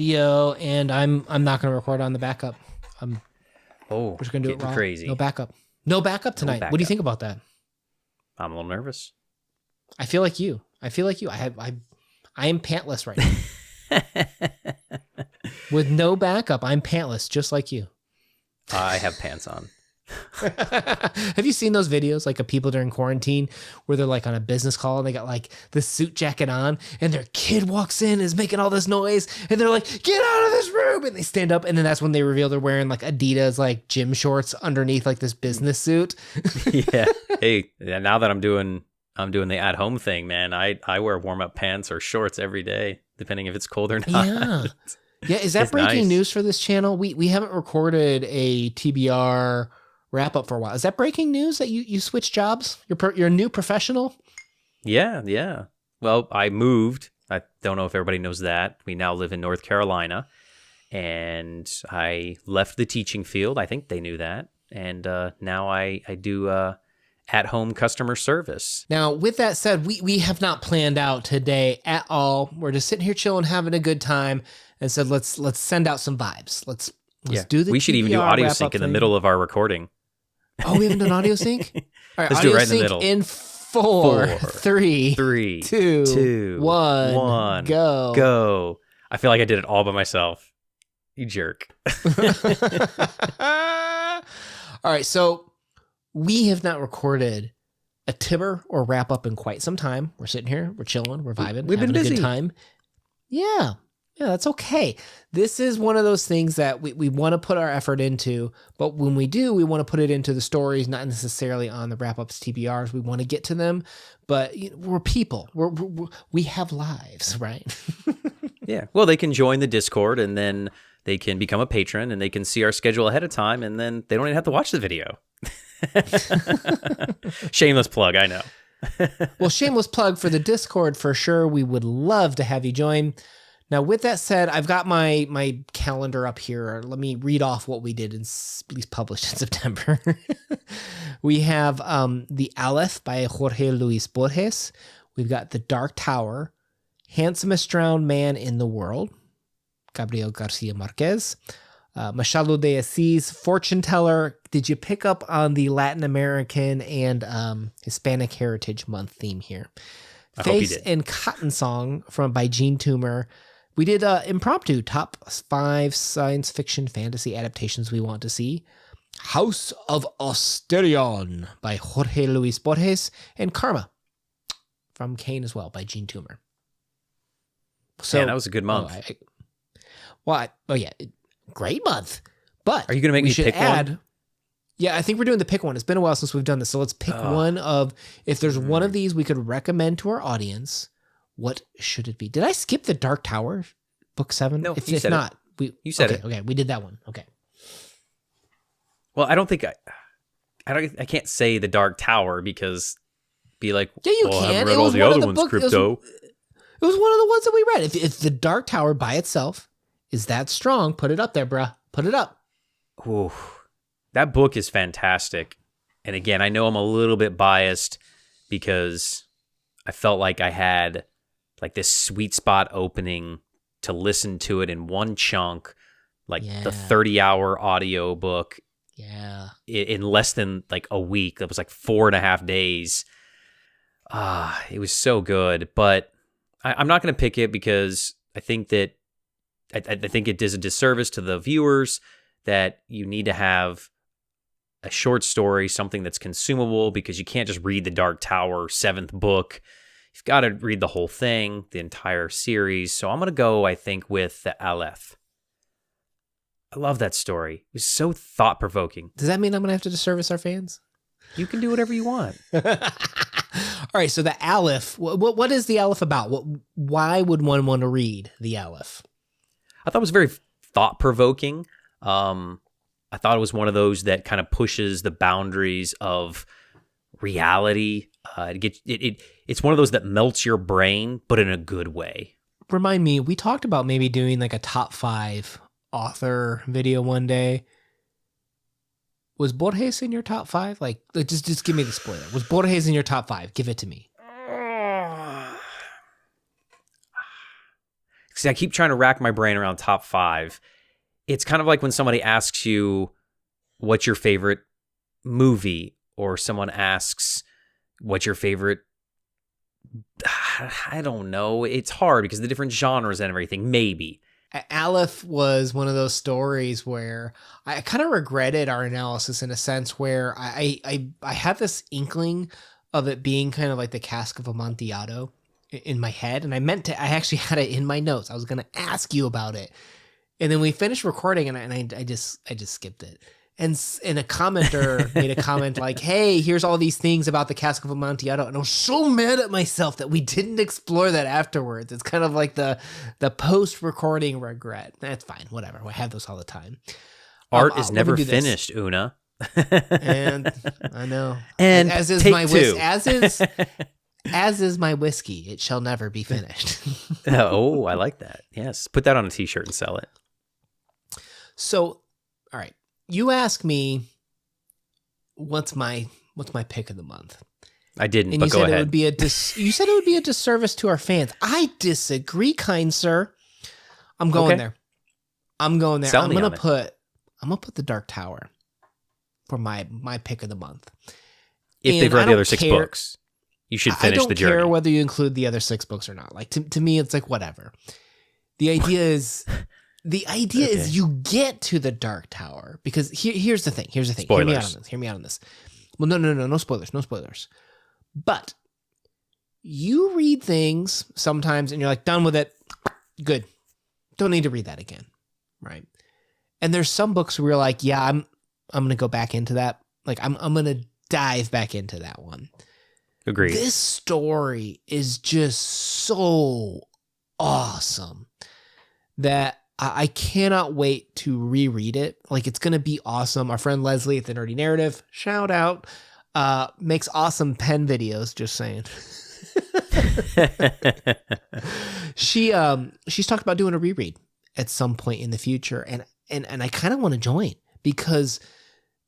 video, and I'm not going to record on the backup. We're just going to do it raw. Crazy. No backup. No backup tonight. What do you think about that? I'm a little nervous. I feel like you. I am pantless right now. With no backup, I'm pantless, just like you. I have pants on. Have you seen those videos like of people during quarantine where they're like on a business call and they got like the suit jacket on and their kid walks in and is making all this noise and they're like, get out of this room, and they stand up and then that's when they reveal they're wearing like Adidas like gym shorts underneath like this business suit. Yeah. Hey, now that I'm doing the at home thing, man, I wear warm up pants or shorts every day, depending if it's cold or not. Yeah. Yeah. Is that breaking news for this channel? We haven't recorded a TBR wrap up for a while. Is that breaking news that you switched jobs? You're a new professional? Yeah. Well, I moved. I don't know if everybody knows that. We now live in North Carolina, and I left the teaching field. I think they knew that. And now I do at-home customer service. Now, with that said, we have not planned out today at all. We're just sitting here chilling, having a good time, and said let's send out some vibes. Let's do the. We should even do audio sync in the middle of our recording. Oh, we haven't done audio sync? All right, let's audio do it right sync in the middle. In 4, 3, 2, 1, go. I feel like I did it all by myself. You jerk. All right, so we have not recorded a Tibber or wrap up in quite some time. We're sitting here, we're chilling, we're vibing, we've been busy. A good time. Yeah, that's okay. This is one of those things that we want to put our effort into, but when we do, we want to put it into the stories, not necessarily on the wrap-ups, TBRs. We want to get to them, but we're people. We have lives, right? Yeah. Well, they can join the Discord, and then they can become a patron, and they can see our schedule ahead of time, and then they don't even have to watch the video. Shameless plug, I know. Well, shameless plug for the Discord for sure. We would love to have you join. Now, with that said, I've got my calendar up here. Let me read off what we did, at least published in September. We have The Aleph by Jorge Luis Borges. We've got The Dark Tower, Handsomest Drowned Man in the World, Gabriel Garcia Marquez. Machado de Assis, Fortune Teller. Did you pick up on the Latin American and Hispanic Heritage Month theme here? Face and Cotton Song by Gene Toomer. We did impromptu top 5 science fiction fantasy adaptations we want to see. House of Asterion by Jorge Luis Borges, and Karma from Kane as well by Gene Toomer. So man, that was a good month. Great month. But are you going to make me pick one? Yeah, I think we're doing the pick one. It's been a while since we've done this, so let's pick one of. If there's one of these we could recommend to our audience, what should it be? Did I skip The Dark Tower, book 7? No, if not, you said it. Okay, we did that one. Okay. Well, I don't think I can't say The Dark Tower because be like, yeah, you can. I haven't read all the other ones, Crypto. It was one of the ones that we read. If The Dark Tower by itself is that strong, put it up there, bruh. Put it up. Ooh, that book is fantastic. And again, I know I'm a little bit biased because I felt like I had like this sweet spot opening to listen to it in one chunk, like the 30-hour audio book. Yeah. In less than like a week. That was like 4.5 days. It was so good. But I'm not going to pick it because I think that I think it does a disservice to the viewers that you need to have a short story, something that's consumable, because you can't just read The Dark Tower, 7th book. You've got to read the whole thing, the entire series. So I'm going to go, I think, with The Aleph. I love that story. It was so thought-provoking. Does that mean I'm going to have to disservice our fans? You can do whatever you want. All right, so The Aleph. What is The Aleph about? Why would one want to read The Aleph? I thought it was very thought-provoking. I thought it was one of those that kind of pushes the boundaries of reality. It's one of those that melts your brain, but in a good way. Remind me, we talked about maybe doing like a top 5 author video one day. Was Borges in your top 5? Like just give me the spoiler. Was Borges in your top 5? Give it to me. because I keep trying to rack my brain around top 5. It's kind of like when somebody asks you, what's your favorite movie? Or someone asks, what's your favorite... I don't know. It's hard because of the different genres and everything. Maybe. Aleph was one of those stories where I kind of regretted our analysis in a sense where I had this inkling of it being kind of like the Cask of Amontillado in my head. And I actually had it in my notes. I was going to ask you about it. And then we finished recording and I just skipped it. And a commenter made a comment like, hey, here's all these things about the Cask of Amontillado. And I was so mad at myself that we didn't explore that afterwards. It's kind of like the post-recording regret. That's fine. Whatever. I have those all the time. Art is never finished, Una. And I know. And as is take my two. as is my whiskey. It shall never be finished. Oh, I like that. Yes. Put that on a t-shirt and sell it. So, all right. You ask me, what's my pick of the month? I didn't, And but you go said ahead. it would be you said it would be a disservice to our fans. I disagree, kind sir. I'm going Okay. there. I'm going there. Sell I'm me gonna on it. put the Dark Tower for my pick of the month. If And they've I read the don't other 6 care- books, you should finish the I don't journey. care whether you include the other 6 books or not. Like to me, it's like whatever. The idea is. The idea Okay. is you get to the Dark Tower because here's the thing. Spoilers. Hear me out on this. Well, no spoilers. But you read things sometimes and you're like, done with it. Good. Don't need to read that again. Right. And there's some books where you're like, yeah, I'm going to go back into that. Like I'm going to dive back into that one. Agreed. This story is just so awesome that I cannot wait to reread it. Like, it's going to be awesome. Our friend Leslie at the Nerdy Narrative, shout out, makes awesome pen videos, just saying. She's talked about doing a reread at some point in the future. And I kind of want to join because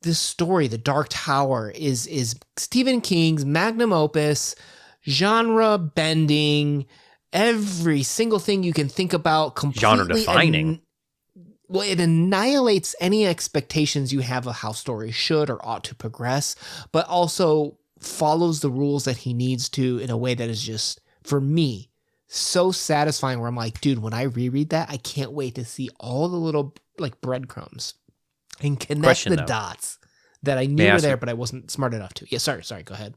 this story, The Dark Tower, is Stephen King's magnum opus, genre bending, every single thing you can think about, completely Genre defining. Well, it annihilates any expectations you have of how stories should or ought to progress, but also follows the rules that he needs to in a way that is just, for me, so satisfying where I'm like, dude, when I reread that, I can't wait to see all the little like breadcrumbs and connect the dots that I knew were there, but I wasn't smart enough to. Yeah, sorry, go ahead.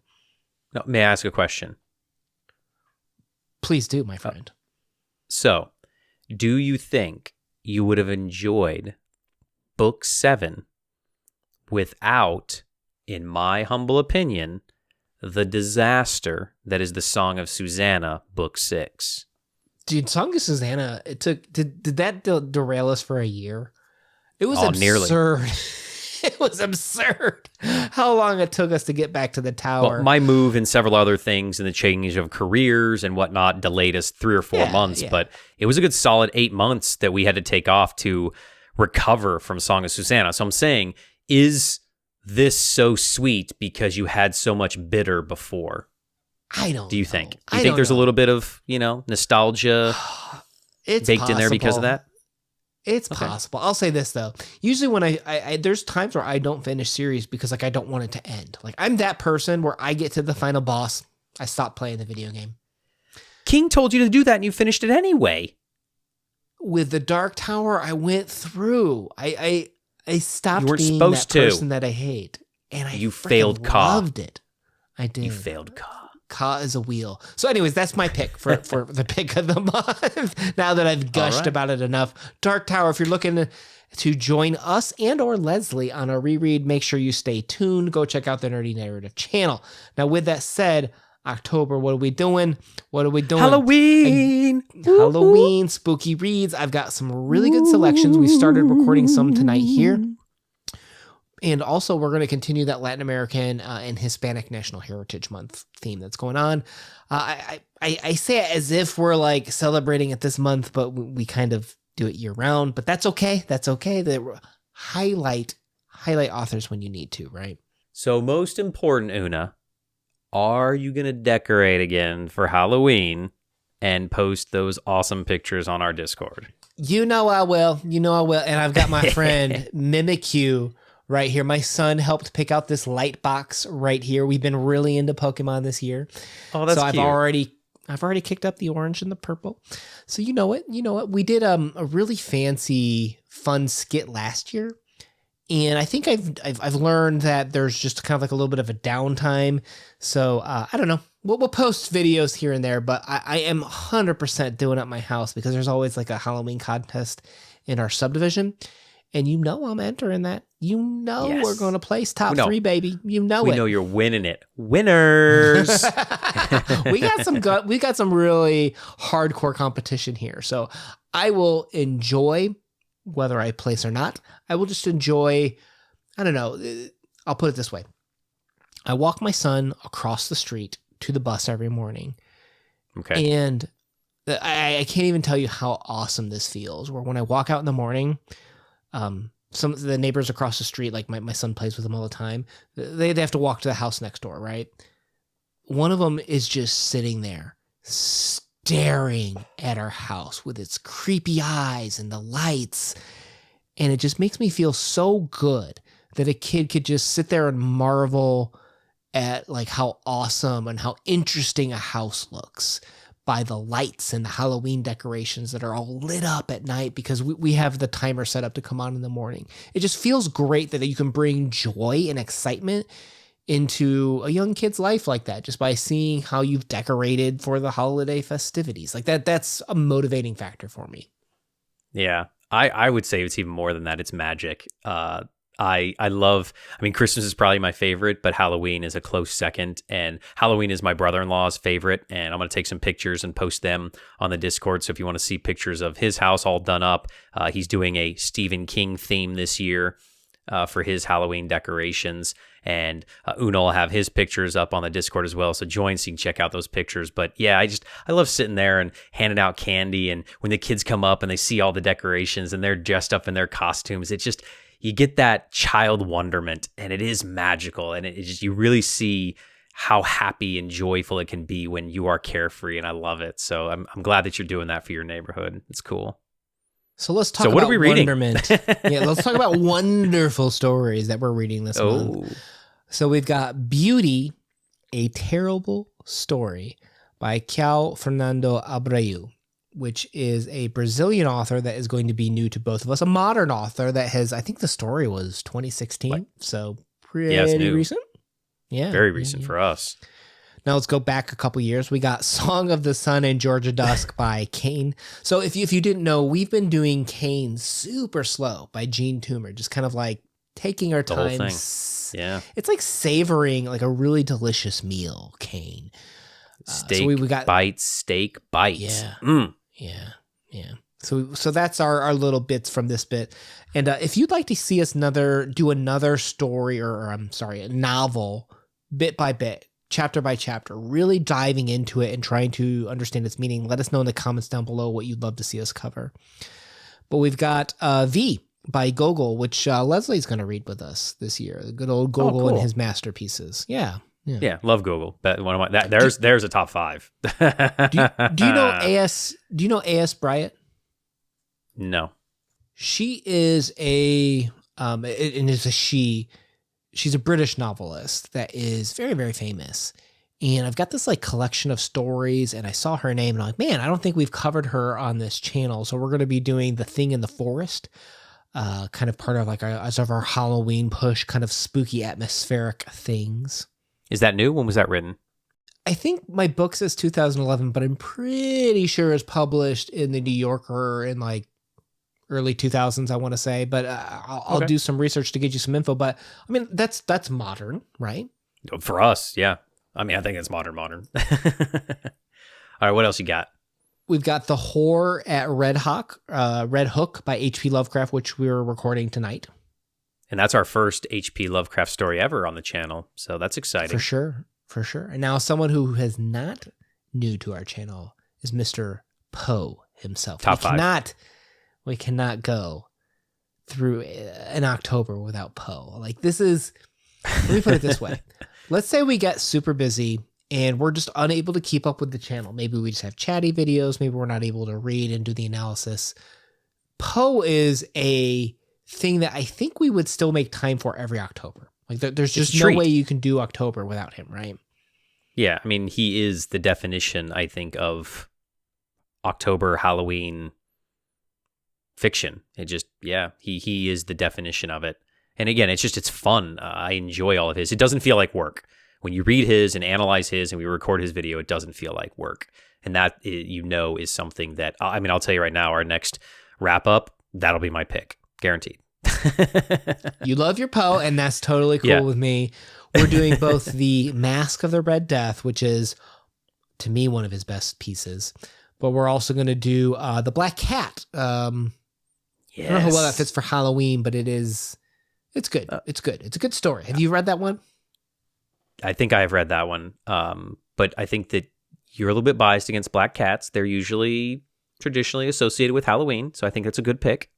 No, may I ask a question? Please do, my friend. So, do you think you would have enjoyed Book 7 without, in my humble opinion, the disaster that is the Song of Susanna, Book 6? Dude, Song of Susanna, did that derail us for a year? It was Nearly. absurd. It was absurd how long it took us to get back to the tower. Well, my move and several other things and the change of careers and whatnot delayed us 3 or 4 months, but it was a good solid 8 months that we had to take off to recover from Song of Susanna. So I'm saying, is this so sweet because you had so much bitter before? I don't Do you know. think? Do you think there's a little bit of, nostalgia it's baked in there possible. because of that? It's possible. I'll say this though. Usually when I there's times where I don't finish series because like I don't want it to end. Like I'm that person where I get to the final boss, I stop playing the video game. King told you to do that and you finished it anyway. With the Dark Tower, I went through. I stopped You weren't being supposed that to. person that I hate. And You freaking failed Ka. loved it. I did. You failed Ka. Ka is a wheel. So anyways, that's my pick for the pick of the month. Now that I've gushed about it enough. Dark Tower, if you're looking to join us and or Leslie on a reread, make sure you stay tuned. Go check out the Nerdy Narrative channel. Now, with that said, October, what are we doing? Halloween! Halloween, spooky reads. I've got some really good selections. We started recording some tonight here. And also, we're going to continue that Latin American and Hispanic National Heritage Month theme that's going on. I say it as if we're like celebrating it this month, but we kind of do it year round. But that's okay. That's okay. That highlight authors when you need to, right? So most important, Una, are you going to decorate again for Halloween? and post those awesome pictures on our Discord. You know I will. And I've got my friend Mimikyu right here. My son helped pick out this light box right here. We've been really into Pokemon this year. Oh, that's cute. I've already kicked up the orange and the purple. So you know what? We did a really fancy, fun skit last year. And I think I've learned that there's just kind of like a little bit of a downtime. So I don't know. We'll post videos here and there, but I am 100% doing up my house because there's always like a Halloween contest in our subdivision. And I'm entering that. Yes. We're going to place top 3, baby. We know you're winning it. Winners. we got some really hardcore competition here. So I will enjoy whether I place or not. I will just enjoy, I don't know. I'll put it this way. I walk my son across the street to the bus every morning. Okay. And I can't even tell you how awesome this feels. Where when I walk out in the morning, some of the neighbors across the street, like my son plays with them all the time, they have to walk to the house next door, right? One of them is just sitting there staring at our house with its creepy eyes and the lights. And it just makes me feel so good that a kid could just sit there and marvel at like how awesome and how interesting a house looks by the lights and the Halloween decorations that are all lit up at night because we have the timer set up to come on in the morning. It just feels great that you can bring joy and excitement into a young kid's life like that, just by seeing how you've decorated for the holiday festivities. Like that's a motivating factor for me. Yeah. I would say it's even more than that. It's magic. Christmas is probably my favorite, but Halloween is a close second. And Halloween is my brother-in-law's favorite. And I'm going to take some pictures and post them on the Discord. So if you want to see pictures of his house all done up, he's doing a Stephen King theme this year for his Halloween decorations. And Uno will have his pictures up on the Discord as well. So join so you can check out those pictures. But yeah, I love sitting there and handing out candy. And when the kids come up and they see all the decorations and they're dressed up in their costumes, it's just, you get that child wonderment and it is magical. And you really see how happy and joyful it can be when you are carefree. And I love it. So I'm glad that you're doing that for your neighborhood. It's cool. So let's talk about wonderment. Let's talk about wonderful stories that we're reading this month. So we've got Beauty, A Terrible Story by Cal Fernando Abreu, which is a Brazilian author that is going to be new to both of us. A modern author that has, I think the story was 2016. So pretty recent. Yeah. Very recent for us. Now let's go back a couple years. We got Song of the Sun and Georgia Dusk by Kane. So if you didn't know, we've been doing Kane Super Slow by Gene Toomer, just kind of like taking our time. The whole thing. Yeah. It's like savoring like a really delicious meal, Kane. Steak bites. Yeah. Yeah. So that's our little bits from this bit. And if you'd like to see us do another story a novel, bit by bit, chapter by chapter, really diving into it and trying to understand its meaning, let us know in the comments down below what you'd love to see us cover. But we've got V by Gogol, which Leslie's going to read with us this year. The good old Gogol and his masterpieces. Yeah. Love Gogol. There's a top 5. do you know A.S. Bryant? No. She is and it's a she. She's a British novelist that is very, very famous. And I've got this like collection of stories and I saw her name and I'm like, man, I don't think we've covered her on this channel. So we're going to be doing The Thing in the Forest, kind of part of like our Halloween push, kind of spooky atmospheric things. Is that new? When was that written? I think my book says 2011, but I'm pretty sure it's published in the New Yorker in like early 2000s, I want to say, but I'll do some research to get you some info. But I mean, that's modern, right? For us, yeah. I mean, I think it's modern. All right, what else you got? We've got The Whore at Red Hook by H.P. Lovecraft, which we're recording tonight. And that's our first H.P. Lovecraft story ever on the channel, so that's exciting. For sure. And now someone who is not new to our channel is Mr. Poe himself. Top 5. We cannot go through an October without Poe. Like this is, let me put it this way. Let's say we get super busy and we're just unable to keep up with the channel. Maybe we just have chatty videos. Maybe we're not able to read and do the analysis. Poe is a thing that I think we would still make time for every October. Like there's just no way you can do October without him, right? Yeah, I mean, he is the definition, I think, of October Halloween fiction. It just, yeah, he is the definition of it. And again, it's fun. I enjoy all of his. It doesn't feel like work. When you read his and analyze his and we record his video, it doesn't feel like work. And that, is something that, I mean, I'll tell you right now, our next wrap up, that'll be my pick. Guaranteed. You love your Poe, and that's totally cool with me. We're doing both the Mask of the Red Death, which is, to me, one of his best pieces. But we're also going to do the Black Cat. I don't know how well that fits for Halloween, but it's good. It's good. It's a good story. Have you read that one? I think I have read that one. But I think that you're a little bit biased against Black Cats. They're usually traditionally associated with Halloween, so I think that's a good pick.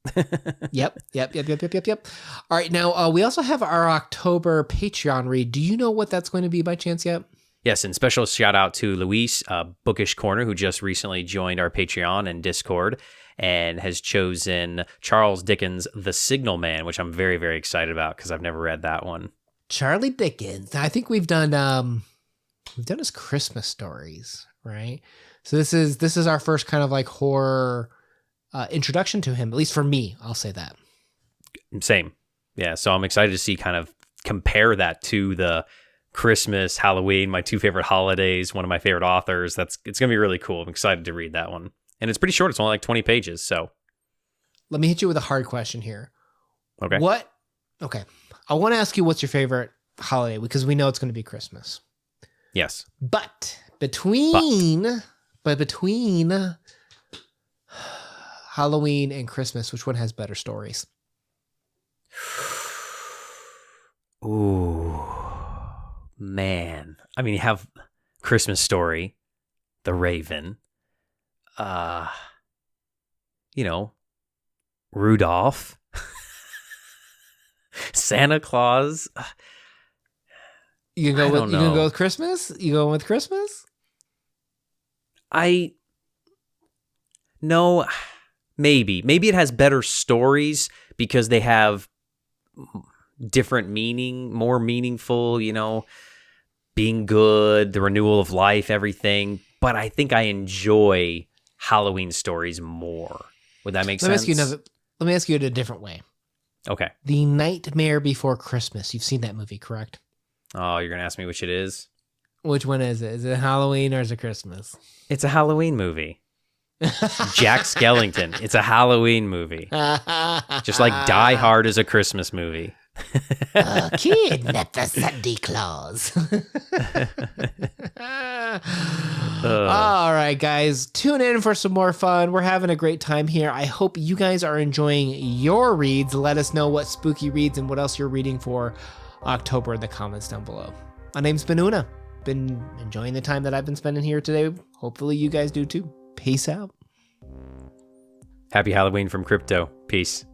Yep. All right, now we also have our October Patreon read. Do you know what that's going to be by chance yet? Yes, and special shout out to Luis, Bookish Corner, who just recently joined our Patreon and Discord and has chosen Charles Dickens' The Signal Man, which I'm very, very excited about because I've never read that one. Charlie Dickens. I think we've done his Christmas stories, right? So this is our first kind of like horror introduction to him, at least for me. I'll say that. Same. Yeah. So I'm excited to see kind of compare that to the Christmas, Halloween, my two favorite holidays, one of my favorite authors. It's going to be really cool. I'm excited to read that one. And it's pretty short. It's only like 20 pages. So let me hit you with a hard question here. Okay. Okay. I want to ask you what's your favorite holiday because we know it's going to be Christmas. Yes. But between Halloween and Christmas, which one has better stories? Ooh, man. I mean, you have Christmas Story, The Raven, Rudolph, Santa Claus. You can go with Christmas? You going with Christmas? No, maybe it has better stories because they have different meaning, more meaningful, being good, the renewal of life, everything. But I think I enjoy Halloween stories more. Would that make sense? Let me ask you it a different way. Okay. The Nightmare Before Christmas. You've seen that movie, correct? Oh, you're going to ask me which it is? Which one is it? Is it Halloween or is it Christmas? It's a Halloween movie. Jack Skellington. It's a Halloween movie. Just like Die Hard is a Christmas movie. Kidnap the Santa Claus. All right, guys. Tune in for some more fun. We're having a great time here. I hope you guys are enjoying your reads. Let us know what spooky reads and what else you're reading for October in the comments down below. My name's Benuna. Been enjoying the time that I've been spending here today. Hopefully you guys do too. Peace out. Happy Halloween from Crypto. Peace.